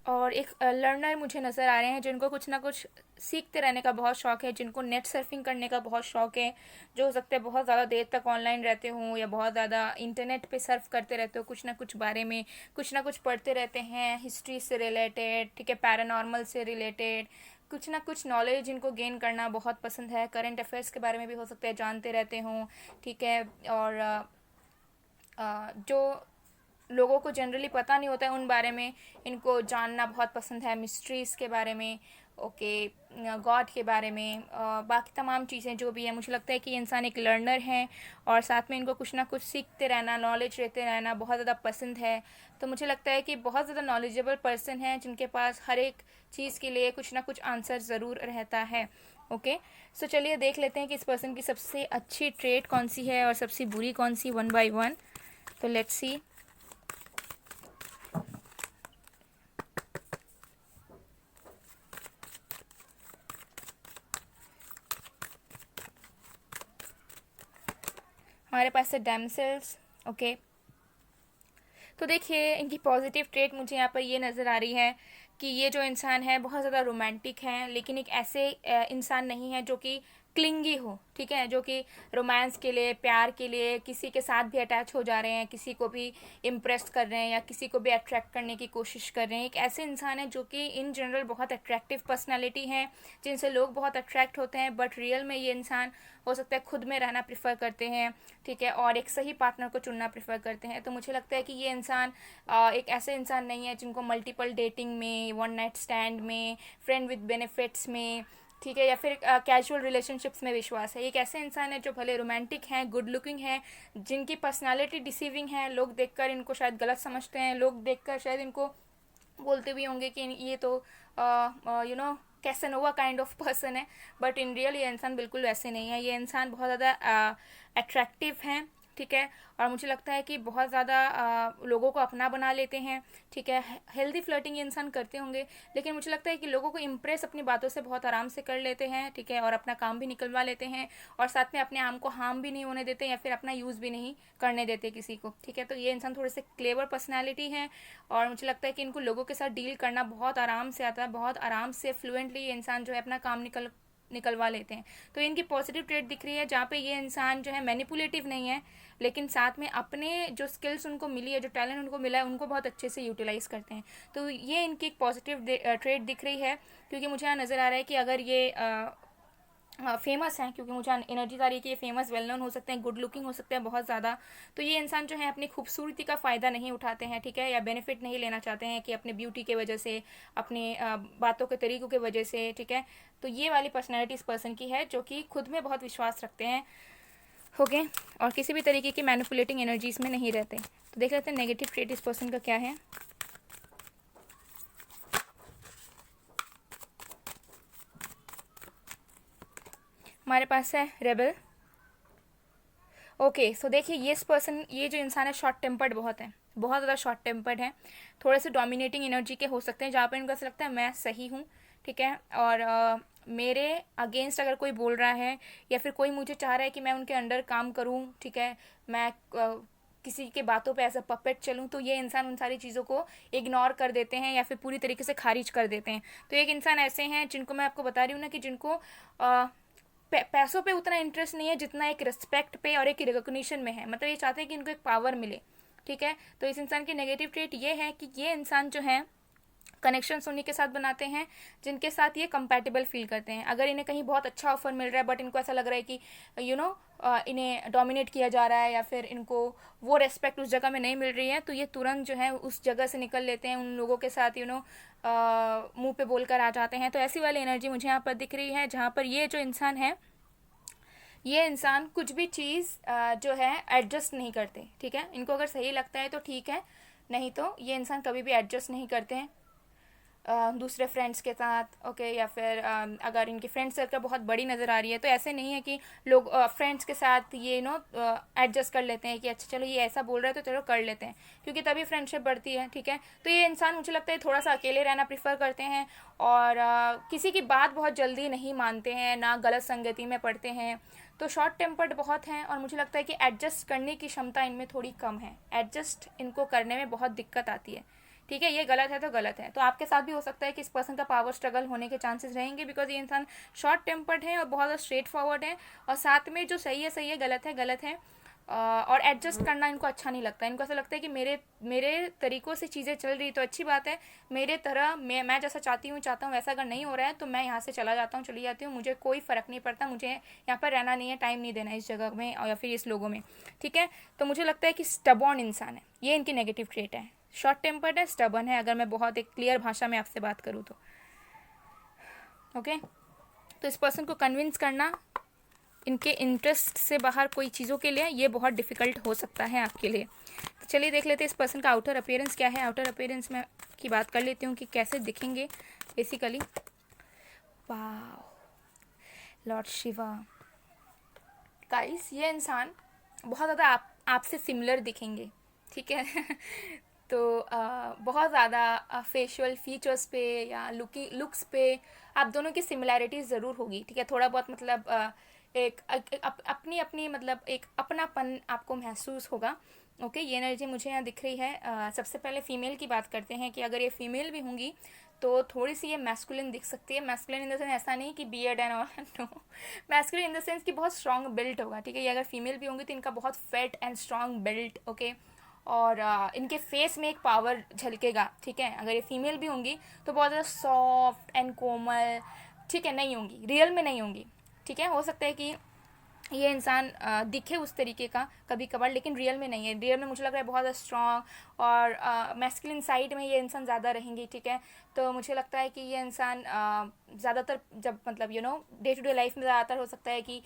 और एक लर्नर मुझे नज़र आ रहे हैं जिनको कुछ ना कुछ सीखते रहने का बहुत शौक है, जिनको नेट सर्फिंग करने का बहुत शौक है, जो हो सकता है बहुत ज़्यादा देर तक ऑनलाइन रहते हों या बहुत ज़्यादा इंटरनेट पे सर्फ करते रहते हो, कुछ ना कुछ बारे में कुछ ना कुछ पढ़ते रहते हैं, हिस्ट्री से रिलेटेड, ठीक है, पैरानॉर्मल से रिलेटेड कुछ ना कुछ नॉलेज इनको गेन करना बहुत पसंद है। करंट अफेयर्स के बारे में भी हो सकता है जानते रहते हों, ठीक है। और जो लोगों को जनरली पता नहीं होता है उन बारे में इनको जानना बहुत पसंद है, मिस्ट्रीज़ के बारे में, ओके, गॉड के बारे में, बाकी तमाम चीज़ें जो भी है। मुझे लगता है कि ये इंसान एक लर्नर है और साथ में इनको कुछ ना कुछ सीखते रहना, नॉलेज लेते रहना बहुत ज़्यादा पसंद है। तो मुझे लगता है कि बहुत ज़्यादा नॉलेजेबल पर्सन है जिनके पास हर एक चीज़ के लिए कुछ ना कुछ आंसर ज़रूर रहता है। ओके, सो चलिए देख लेते हैं कि इस पर्सन की सबसे अच्छी ट्रेट कौन सी है और सबसे बुरी कौन सी, वन बाय वन। तो लेट्स सी। हमारे पास है डैमसेल्स। ओके, तो देखिए इनकी पॉजिटिव ट्रेट मुझे यहाँ पर ये नज़र आ रही है कि ये जो इंसान है बहुत ज़्यादा रोमांटिक है, लेकिन एक ऐसे इंसान नहीं है जो कि क्लिंगी हो, ठीक है, जो कि रोमांस के लिए, प्यार के लिए किसी के साथ भी अटैच हो जा रहे हैं, किसी को भी इम्प्रेस कर रहे हैं या किसी को भी अट्रैक्ट करने की कोशिश कर रहे हैं। एक ऐसे इंसान है जो कि इन जनरल बहुत अट्रैक्टिव पर्सनालिटी हैं, जिनसे लोग बहुत अट्रैक्ट होते हैं, बट रियल में ये इंसान हो सकता है खुद में रहना प्रेफर करते हैं, ठीक है, और एक सही पार्टनर को चुनना प्रेफर करते हैं। तो मुझे लगता है कि ये इंसान एक ऐसे इंसान नहीं है जिनको मल्टीपल डेटिंग में, वन नाइट स्टैंड में, फ्रेंड विद बेनिफिट्स में, ठीक है, या फिर कैजुअल रिलेशनशिप्स में विश्वास है। एक ऐसे इंसान है जो भले रोमांटिक हैं, गुड लुकिंग हैं, जिनकी पर्सनालिटी डिसीविंग है, लोग देखकर इनको शायद गलत समझते हैं, लोग देखकर शायद इनको बोलते भी होंगे कि ये तो कैसेनोवा काइंड ऑफ पर्सन है, बट इन रियल ये इंसान बिल्कुल वैसे नहीं है। ये इंसान बहुत ज़्यादा अट्रैक्टिव हैं, ठीक है, और मुझे लगता है कि बहुत ज़्यादा लोगों को अपना बना लेते हैं, ठीक है। हेल्दी फ्लर्टिंग ये इंसान करते होंगे, लेकिन मुझे लगता है कि लोगों को इम्प्रेस अपनी बातों से बहुत आराम से कर लेते हैं, ठीक है, और अपना काम भी निकलवा लेते हैं, और साथ में अपने आम को हार्म भी नहीं होने देते या फिर अपना यूज़ भी नहीं करने देते किसी को, ठीक है। तो ये इंसान थोड़े से क्लेवर पर्सनैलिटी है, और मुझे लगता है कि इनको लोगों के साथ डील करना बहुत आराम से आता है, बहुत आराम से फ्लुएंटली ये इंसान जो है अपना काम निकलवा लेते हैं। तो इनकी पॉजिटिव ट्रेड दिख रही है, जहाँ पे ये इंसान जो है मैनिपुलेटिव नहीं है, लेकिन साथ में अपने जो स्किल्स उनको मिली है, जो टैलेंट उनको मिला है, उनको बहुत अच्छे से यूटिलाइज करते हैं। तो ये इनकी एक पॉजिटिव ट्रेड दिख रही है, क्योंकि मुझे यहाँ नज़र आ रहा है कि अगर ये फेमस हैं, क्योंकि मुझे एनर्जी आ रही है कि ये फेमस वेल नोन हो सकते हैं, गुड लुकिंग हो सकते हैं बहुत ज़्यादा, तो ये इंसान जो है अपनी खूबसूरती का फ़ायदा नहीं उठाते हैं, ठीक है, या बेनिफिट नहीं लेना चाहते हैं कि अपने ब्यूटी के वजह से, अपने बातों के तरीक़ों के वजह से, ठीक है। तो ये वाली पर्सनैलिटी इस पर्सन की है, जो कि खुद में बहुत विश्वास रखते हैं, ओके, और किसी भी तरीके की मैनिपुलेटिंग एनर्जीज में नहीं रहते। तो देख लेते हैं नेगेटिव ट्रेट इस पर्सन का क्या है। हमारे पास है रेबल। ओके, सो देखिए ये जो इंसान है शॉर्ट टेम्पर्ड बहुत है, बहुत ज़्यादा शॉर्ट टेम्पर्ड है, थोड़े से डोमिनेटिंग एनर्जी के हो सकते हैं, जहाँ पर इनको ऐसा लगता है मैं सही हूँ, ठीक है, और मेरे अगेंस्ट अगर कोई बोल रहा है या फिर कोई मुझे चाह रहा है कि मैं उनके अंडर काम करूँ, ठीक है, मैं किसी के बातों पे ऐसा पपेट चलूँ, तो ये इंसान उन सारी चीज़ों को इग्नोर कर देते हैं या फिर पूरी तरीके से खारिज कर देते हैं। तो एक इंसान ऐसे हैं जिनको मैं आपको बता रही हूँ ना कि जिनको पैसों पे उतना इंटरेस्ट नहीं है जितना एक रिस्पेक्ट पे और एक रिकॉग्निशन में है, मतलब ये चाहते हैं कि इनको एक पावर मिले, ठीक है। तो इस इंसान की नेगेटिव ट्रेट ये है कि ये इंसान जो है कनेक्शंस उन्हीं के साथ बनाते हैं जिनके साथ ये कंपैटिबल फील करते हैं। अगर इन्हें कहीं बहुत अच्छा ऑफर मिल रहा है बट इनको ऐसा लग रहा है कि इन्हें डोमिनेट किया जा रहा है या फिर इनको वो रेस्पेक्ट उस जगह में नहीं मिल रही है, तो ये तुरंत जो है उस जगह से निकल लेते हैं, उन लोगों के साथ मुंह पे बोलकर आ जाते हैं। तो ऐसी वाली एनर्जी मुझे यहाँ पर दिख रही है, जहाँ पर ये जो इंसान है, ये इंसान कुछ भी चीज़ जो है एडजस्ट नहीं करते, ठीक है। इनको अगर सही लगता है तो ठीक है, नहीं तो ये इंसान कभी भी एडजस्ट नहीं करते हैं दूसरे फ्रेंड्स के साथ, ओके, या फिर अगर इनकी फ्रेंड सर्कल बहुत बड़ी नज़र आ रही है तो ऐसे नहीं है कि लोग फ्रेंड्स के साथ ये एडजस्ट कर लेते हैं कि अच्छा चलो ये ऐसा बोल रहा है तो चलो कर लेते हैं, क्योंकि तभी फ्रेंडशिप बढ़ती है, ठीक है। तो ये इंसान मुझे लगता है थोड़ा सा अकेले रहना प्रीफर करते हैं, और किसी की बात बहुत जल्दी नहीं मानते हैं, ना गलत संगति में पड़ते हैं, तो शॉर्ट टेम्पर्ड बहुत हैं, और मुझे लगता है कि एडजस्ट करने की क्षमता इनमें थोड़ी कम है, एडजस्ट इनको करने में बहुत दिक्कत आती है, ठीक है। ये गलत है तो गलत है। तो आपके साथ भी हो सकता है कि इस पर्सन का पावर स्ट्रगल होने के चांसेस रहेंगे, बिकॉज ये इंसान शॉर्ट टेम्पर्ड है और बहुत ज़्यादा स्ट्रेट फॉरवर्ड है, और साथ में जो सही है गलत है, और एडजस्ट करना इनको अच्छा नहीं लगता। इनको ऐसा लगता है कि मेरे तरीक़ों से चीज़ें चल रही तो अच्छी बात है, मेरे तरह मैं जैसा चाहता हूँ वैसा अगर नहीं हो रहा है तो मैं यहाँ से चला जाता हूँ, चली जाती हूँ, मुझे कोई फ़र्क नहीं पड़ता, मुझे यहाँ पर रहना नहीं है, टाइम नहीं देना इस जगह में और या फिर इस लोगों में, ठीक है। तो मुझे लगता है कि स्टबॉर्न इंसान है, ये इनकी नेगेटिव ट्रेट है, शॉर्ट टेम्पर्ड है, स्टबर्न है, अगर मैं बहुत एक क्लियर भाषा में आपसे बात करूँ तो, ओके। तो इस पर्सन को कन्विंस करना इनके इंटरेस्ट से बाहर कोई चीज़ों के लिए ये बहुत डिफ़िकल्ट हो सकता है आपके लिए। तो चलिए देख लेते हैं इस पर्सन का आउटर अपीयरेंस क्या है। आउटर अपीयरेंस में की बात कर लेती हूँ कि कैसे दिखेंगे बेसिकली। वाह, लॉर्ड शिवा, गाइस ये इंसान बहुत ज़्यादा आपसे सिमिलर दिखेंगे, ठीक है। तो बहुत ज़्यादा फेशियल फीचर्स पे या लुक्स पे आप दोनों की सिमिलैरिटीज़ ज़रूर होगी, ठीक है। थोड़ा बहुत मतलब अपनी मतलब एक अपनापन आपको महसूस होगा, ओके। ये एनर्जी मुझे यहाँ दिख रही है। सबसे पहले फ़ीमेल की बात करते हैं कि अगर ये फ़ीमेल भी होंगी तो थोड़ी सी ये मैस्कुलिन दिख सकती है। मैस्कुलिन इन द सेंस ऐसा नहीं कि beard and all, no, masculine in the sense कि बहुत स्ट्रॉन्ग बिल्ट होगा, ठीक है। ये अगर फीमेल भी होंगी तो इनका बहुत fat and strong built, okay, और इनके फेस में एक पावर झलकेगा, ठीक है। अगर ये फीमेल भी होंगी तो बहुत ज़्यादा सॉफ्ट एंड कोमल, ठीक है, नहीं होंगी, रियल में नहीं होंगी, ठीक है। हो सकता है कि ये इंसान दिखे उस तरीके का कभी कभार, लेकिन रियल में नहीं है। रियल में मुझे लग रहा है बहुत ज़्यादा स्ट्रॉन्ग और मैस्कुलिन साइड में ये इंसान ज़्यादा रहेंगे, ठीक है। तो मुझे लगता है कि ये इंसान ज़्यादातर जब मतलब डे टू डे लाइफ में ज़्यादातर हो सकता है कि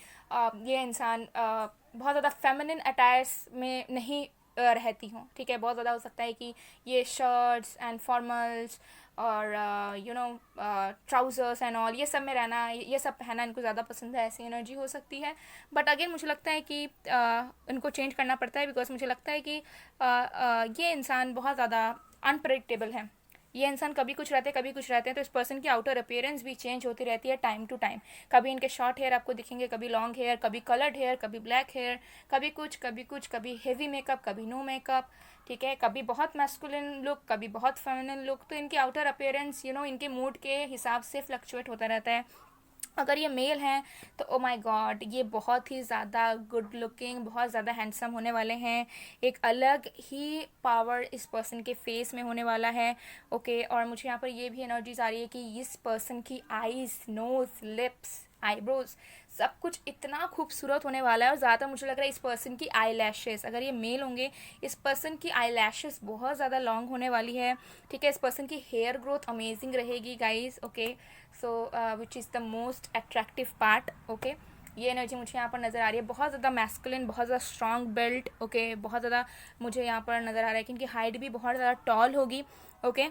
ये इंसान बहुत ज़्यादा फेमिनिन अटायर्स में नहीं रहती हूँ, ठीक है। बहुत ज़्यादा हो सकता है कि ये शर्ट्स एंड फॉर्मल्स और ट्राउज़र्स एंड ऑल ये सब में रहना, ये सब पहनना इनको ज़्यादा पसंद है, ऐसी एनर्जी हो सकती है। बट अगेन मुझे लगता है कि इनको चेंज करना पड़ता है, बिकॉज मुझे लगता है कि ये इंसान बहुत ज़्यादा अनप्रडिक्टेबल है। ये इंसान कभी कुछ रहते हैं कभी कुछ रहते हैं, तो इस पर्सन की आउटर अपीयरेंस भी चेंज होती रहती है टाइम टू टाइम। कभी इनके शॉर्ट हेयर आपको दिखेंगे, कभी लॉन्ग हेयर, कभी कलर्ड हेयर, कभी ब्लैक हेयर, कभी कुछ कभी कुछ, कभी हेवी मेकअप कभी नो मेकअप, ठीक है। कभी बहुत मैस्कुलिन लुक कभी बहुत फेमिनिन लुक। तो इनकी आउटर अपीयरेंस इनके मूड के हिसाब से फ्लक्चुएट होता रहता है। अगर ये मेल हैं तो ओ माय गॉड, ये बहुत ही ज़्यादा गुड लुकिंग, बहुत ज़्यादा हैंडसम होने वाले हैं। एक अलग ही पावर इस पर्सन के फेस में होने वाला है, ओके। और मुझे यहाँ पर ये भी एनर्जीज आ रही है कि इस पर्सन की आईज, नोज, लिप्स, आईब्रोज, सब कुछ इतना खूबसूरत होने वाला है। और ज़्यादातर मुझे लग रहा है इस पर्सन की आई लैशेज़, अगर ये मेल होंगे, इस पर्सन की आई लैशेज़ बहुत ज़्यादा लॉन्ग होने वाली है, ठीक है। इस पर्सन की हेयर ग्रोथ अमेजिंग रहेगी guys, okay. So which is the most attractive part, okay. ये एनर्जी मुझे यहाँ पर नज़र आ रही है, बहुत ज़्यादा मैस्कुलिन, बहुत ज़्यादा स्ट्रॉन्ग बिल्ट, ओके। बहुत ज़्यादा मुझे यहाँ पर नज़र आ रहा है कि इनकी हाइट भी बहुत ज़्यादा टॉल होगी, ओके।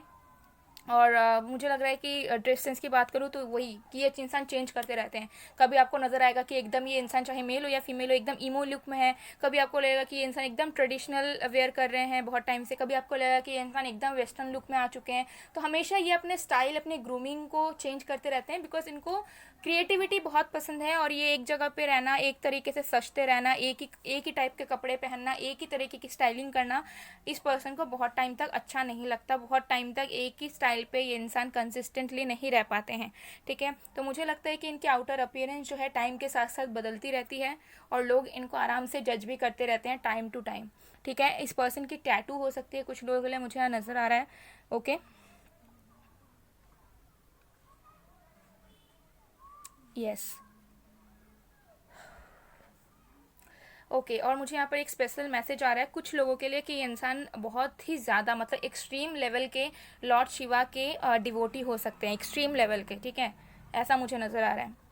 और मुझे लग रहा है कि ड्रेस सेंस की बात करूँ तो वही कि ये इंसान चेंज करते रहते हैं। कभी आपको नज़र आएगा कि एकदम ये इंसान चाहे मेल हो या फीमेल हो एकदम ईमो लुक में है, कभी आपको लगेगा कि ये इंसान एकदम ट्रेडिशनल वेयर कर रहे हैं बहुत टाइम से, कभी आपको लगेगा कि ये इंसान एकदम वेस्टर्न लुक में आ चुके हैं। तो हमेशा ये अपने स्टाइल, अपने ग्रूमिंग को चेंज करते रहते हैं, बिकॉज इनको क्रिएटिविटी बहुत पसंद है। और ये एक जगह पे रहना, एक तरीके से सजते रहना, एक ही टाइप के कपड़े पहनना, एक ही तरीके की स्टाइलिंग करना, इस पर्सन को बहुत टाइम तक अच्छा नहीं लगता। बहुत टाइम तक एक ही स्टाइल पे ये इंसान कंसिस्टेंटली नहीं रह पाते हैं, ठीक है। तो मुझे लगता है कि इनकी आउटर अपीयरेंस जो है टाइम के साथ साथ बदलती रहती है, और लोग इनको आराम से जज भी करते रहते हैं टाइम टू टाइम, ठीक है। इस पर्सन की टैटू हो सकती है कुछ लोगों के लिए, मुझे यहाँ नज़र आ रहा है, ओके। Yes, okay. और मुझे यहाँ पर एक स्पेशल मैसेज आ रहा है कुछ लोगों के लिए कि ये इंसान बहुत ही ज़्यादा मतलब एक्सट्रीम लेवल के लॉर्ड शिवा के डिवोटी हो सकते हैं, एक्सट्रीम लेवल के, ठीक है। ऐसा मुझे नज़र आ रहा है।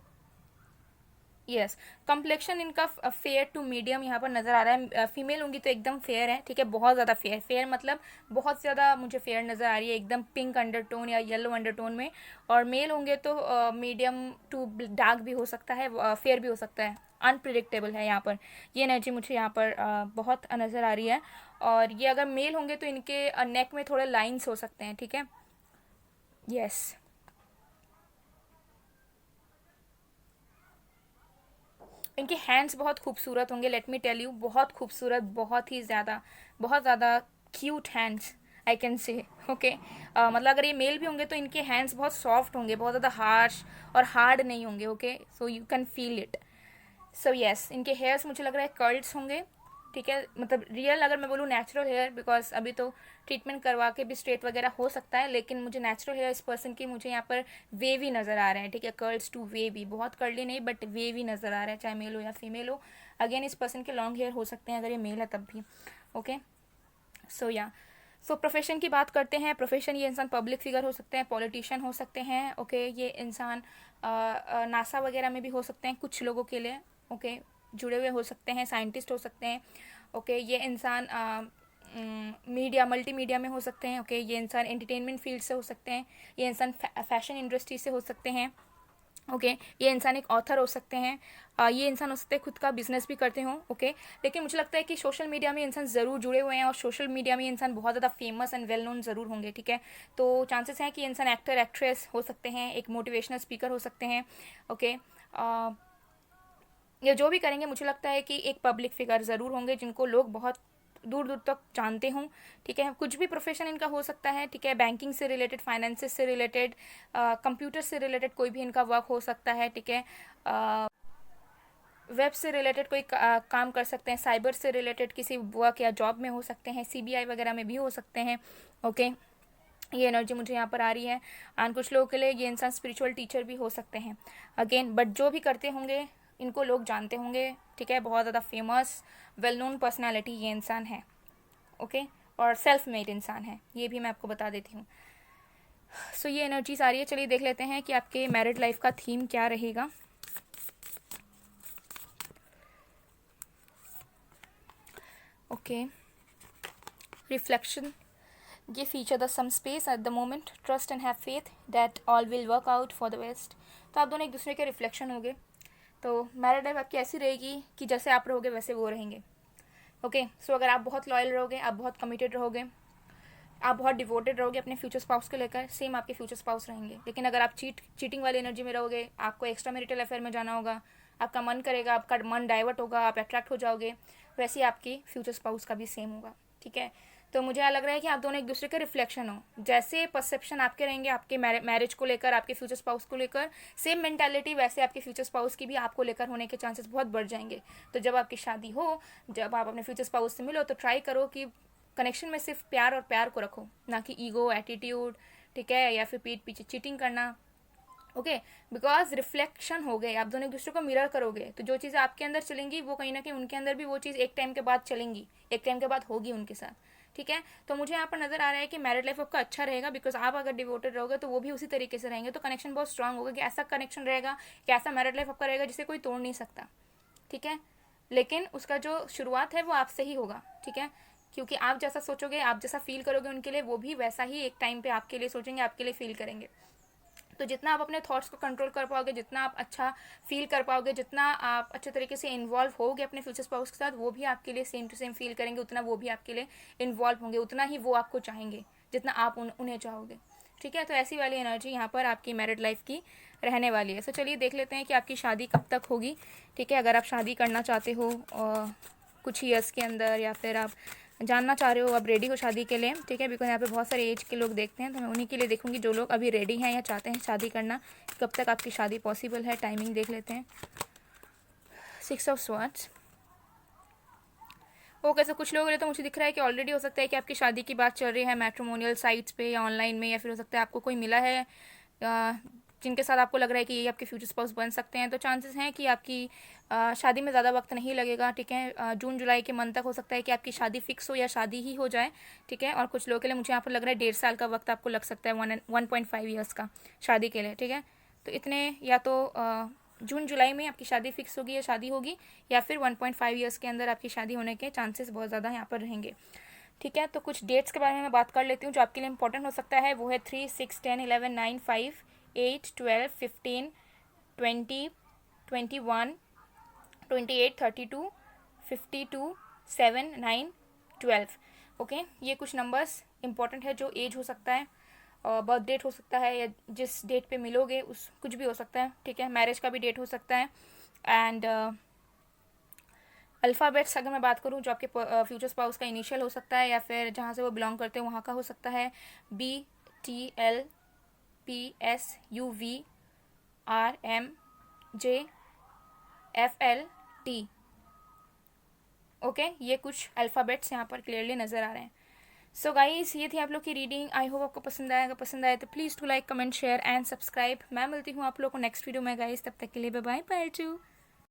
यस, कम्प्लेक्शन इनका फेयर टू मीडियम यहाँ पर नज़र आ रहा है। फीमेल होंगी तो एकदम फेयर है, ठीक है, बहुत ज़्यादा फेयर, फेयर मतलब बहुत ज़्यादा मुझे फेयर नज़र आ रही है, एकदम पिंक अंडरटोन या येलो अंडरटोन में। और मेल होंगे तो मीडियम टू डार्क भी हो सकता है, फेयर भी हो सकता है, अनप्रिडिक्टेबल है यहाँ पर। ये एनर्जी मुझे यहाँ पर बहुत नज़र आ रही है। और ये अगर मेल होंगे तो इनके नेक में थोड़े लाइन्स हो सकते हैं, ठीक है। यस, इनके हैंड्स बहुत खूबसूरत होंगे, लेट मी टेल यू, बहुत खूबसूरत, बहुत ही ज़्यादा, बहुत ज़्यादा cute hands I can say, okay. मतलब अगर ये मेल भी होंगे तो इनके हैंड्स बहुत सॉफ्ट होंगे, बहुत ज़्यादा हार्श और हार्ड नहीं होंगे, okay. So you can feel it. So yes, इनके हेयर्स मुझे लग रहा है कर्ल्स होंगे, ठीक है। मतलब रियल अगर मैं बोलूँ नेचुरल हेयर, बिकॉज अभी तो ट्रीटमेंट करवा के भी स्ट्रेट वगैरह हो सकता है, लेकिन मुझे नेचुरल हेयर इस पर्सन की मुझे यहाँ पर वेवी नज़र आ रहे हैं, ठीक है। कर्ल्स टू वेवी, बहुत कर्ली नहीं बट वेवी नज़र आ रहा है, चाहे मेल हो या फीमेल हो। अगेन इस पर्सन के लॉन्ग हेयर हो सकते हैं अगर ये मेल है तब भी, ओके। सो या, सो प्रोफेशन की बात करते हैं। प्रोफेशन, ये इंसान पब्लिक फिगर हो सकते हैं, पॉलिटिशियन हो सकते हैं, ओके। ये इंसान नासा वगैरह में भी हो सकते हैं कुछ लोगों के लिए, ओके, जुड़े हुए हो सकते हैं, साइंटिस्ट हो सकते हैं, ओके। ये इंसान मीडिया, मल्टीमीडिया में हो सकते हैं, ओके। ये इंसान एंटरटेनमेंट फील्ड से हो सकते हैं, ये इंसान फैशन इंडस्ट्री से हो सकते हैं, ओके। ये इंसान एक ऑथर हो सकते हैं, ये इंसान हो सकते हैं खुद का बिजनेस भी करते हों, ओके। लेकिन मुझे लगता है कि सोशल मीडिया में इंसान ज़रूर जुड़े हुए हैं, और सोशल मीडिया में इंसान बहुत ज़्यादा फेमस एंड वेल नोन ज़रूर होंगे, ठीक है। तो चांसेस हैं कि इंसान एक्टर एक्ट्रेस हो सकते हैं, एक मोटिवेशनल स्पीकर हो सकते हैं, ओके। ये जो भी करेंगे मुझे लगता है कि एक पब्लिक फिगर ज़रूर होंगे जिनको लोग बहुत दूर दूर तक जानते हों, ठीक है। कुछ भी प्रोफेशन इनका हो सकता है, ठीक है, बैंकिंग से रिलेटेड, फाइनेंसेस से रिलेटेड, कंप्यूटर से रिलेटेड कोई भी इनका वर्क हो सकता है, ठीक है। वेब से रिलेटेड कोई काम कर सकते हैं, साइबर से रिलेटेड किसी वर्क या जॉब में हो सकते हैं, सीबीआई वगैरह में भी हो सकते हैं, ओके। ये एनर्जी मुझे यहाँ पर आ रही है। एंड कुछ लोगों के लिए ये इंसान स्पिरिचुअल टीचर भी हो सकते हैं, अगेन। बट जो भी करते होंगे इनको लोग जानते होंगे, ठीक है, बहुत ज़्यादा फेमस वेल नोन पर्सनैलिटी ये इंसान है, ओके, और सेल्फ मेड इंसान है, ये भी मैं आपको बता देती हूँ। सो ये एनर्जीज आ रही है। चलिए देख लेते हैं कि आपके मैरिड लाइफ का थीम क्या रहेगा। Okay, reflection, give each other some space at the moment, trust and have faith that all will work out for the best। तो आप दोनों एक दूसरे के रिफ्लेक्शन होंगे। तो मैरिड लाइफ आपकी ऐसी रहेगी कि जैसे आप रहोगे वैसे वो रहेंगे, ओके। सो अगर आप बहुत लॉयल रहोगे, आप बहुत कमिटेड रहोगे, आप बहुत डिवोटेड रहोगे अपने फ्यूचर स्पाउस को लेकर, सेम आपके फ्यूचर स्पाउस रहेंगे। लेकिन अगर आप चीटिंग वाली एनर्जी में रहोगे, आपको एक्स्ट्रा मैरिटल अफेयर में जाना होगा, आपका मन करेगा, आपका मन डाइवर्ट होगा, आप अट्रैक्ट हो जाओगे, वैसे आपकी फ्यूचर स्पाउस का भी सेम होगा, ठीक है। तो मुझे लग रहा है कि आप दोनों एक दूसरे के रिफ्लेक्शन हो। जैसे परसेप्शन आपके रहेंगे आपके मैरिज को लेकर, आपके फ्यूचर स्पाउस को लेकर, सेम मेंटालिटी वैसे आपके फ्यूचर स्पाउस की भी आपको लेकर होने के चांसेस बहुत बढ़ जाएंगे। तो जब आपकी शादी हो, जब आप अपने फ्यूचर स्पाउस से मिलो, तो ट्राई करो कि कनेक्शन में सिर्फ प्यार और प्यार को रखो, ना कि ईगो, एटीट्यूड, ठीक है, या फिर पीठ पीछे चीटिंग करना, ओके। बिकॉज रिफ्लेक्शन हो गए, आप दोनों एक दूसरे को मिरर करोगे, तो जो चीज़ें आपके अंदर चलेंगी वो कहीं ना कहीं उनके अंदर भी वो चीज़ एक टाइम के बाद चलेंगी, एक टाइम के बाद होगी उनके साथ, ठीक है। तो मुझे यहाँ पर नजर आ रहा है कि मैरिड लाइफ आपका अच्छा रहेगा, बिकॉज आप अगर डिवोटेड रहोगे तो वो भी उसी तरीके से रहेंगे, तो कनेक्शन बहुत स्ट्रांग होगा कि ऐसा कनेक्शन रहेगा कि ऐसा मैरिड लाइफ आपका रहेगा जिसे कोई तोड़ नहीं सकता, ठीक है। लेकिन उसका जो शुरुआत है वो आपसे ही होगा, ठीक है, क्योंकि आप जैसा सोचोगे, आप जैसा फील करोगे उनके लिए, वो भी वैसा ही एक टाइम पे आपके लिए सोचेंगे, आपके लिए फील करेंगे। तो जितना आप अपने थॉट्स को कंट्रोल कर पाओगे, जितना आप अच्छा फील कर पाओगे, जितना आप अच्छे तरीके से इन्वॉल्व होगे अपने फ्यूचर स्पाउस के साथ, वो भी आपके लिए सेम टू सेम फील करेंगे, उतना वो भी आपके लिए इन्वॉल्व होंगे, उतना ही वो आपको चाहेंगे जितना आप उन्हें चाहोगे, ठीक है। तो ऐसी वाली एनर्जी यहाँ पर आपकी मैरिड लाइफ की रहने वाली है। सो चलिए देख लेते हैं कि आपकी शादी कब तक होगी, ठीक है। अगर आप शादी करना चाहते हो कुछ ईयर्स के अंदर, या फिर आप जानना चाह रहे हो, आप रेडी हो शादी के लिए, ठीक है, बिकॉज यहाँ पे बहुत सारे एज के लोग देखते हैं, तो मैं उन्हीं के लिए देखूंगी जो लोग अभी रेडी हैं या चाहते हैं शादी करना, कब तक आपकी शादी पॉसिबल है। टाइमिंग देख लेते हैं। 6 ऑफ स्वॉर्ड्स, ओके। सो कुछ लोगों के लिए तो मुझे दिख रहा है कि ऑलरेडी हो सकता है कि आपकी शादी की बात चल रही है मैट्रिमोनियल साइट्स पे या ऑनलाइन में, या फिर हो सकता है आपको कोई मिला है जिनके साथ आपको लग रहा है कि ये आपके फ्यूचर स्पाउस बन सकते हैं। तो चांसेस हैं कि आपकी शादी में ज़्यादा वक्त नहीं लगेगा, ठीक है। जून जुलाई के मंथ तक हो सकता है कि आपकी शादी फिक्स हो या शादी ही हो जाए, ठीक है। और कुछ लोगों के लिए मुझे यहाँ पर लग रहा है 1.5 साल का वक्त आपको लग सकता है, 1.5 ईयर्स का शादी के लिए, ठीक है। तो इतने, या तो जून जुलाई में आपकी शादी फिक्स होगी या शादी होगी, या फिर 1.5 ईयर्स के अंदर आपकी शादी होने के चांसेस बहुत ज़्यादा यहाँ पर रहेंगे, ठीक है। तो कुछ डेट्स के बारे में मैं बात कर लेती हूँ जो आपके लिए इंपॉर्टेंट हो सकता है। वो है 3, 6, 10, 11, 9, 5, 8, 12, 15, 20, 21, 28, 32, 52, 7, 9, 12, ओके। ये कुछ नंबर्स इंपॉर्टेंट है। जो एज हो सकता है, बर्थ डेट हो सकता है, या जिस डेट पे मिलोगे उस कुछ भी हो सकता है, ठीक है। मैरिज का भी डेट हो सकता है। एंड अल्फ़ाबेट्स अगर मैं बात करूँ, जो आपके फ्यूचर स्पाउस का इनिशियल हो सकता है, या फिर जहाँ से वो बिलोंग करते हैं वहाँ का हो सकता है। BTLPSUVRMJFLT, okay. ये कुछ अल्फ़ाबेट्स यहाँ पर क्लियरली नज़र आ रहे हैं। सो गाइस, ये थी आप लोग की रीडिंग। आई होप आपको पसंद आएगा। पसंद आए तो please to like, comment, share and subscribe. मैं मिलती हूँ आप लोग को नेक्स्ट वीडियो में गाइस, तब तक के लिए बाय बाय, बाय टू।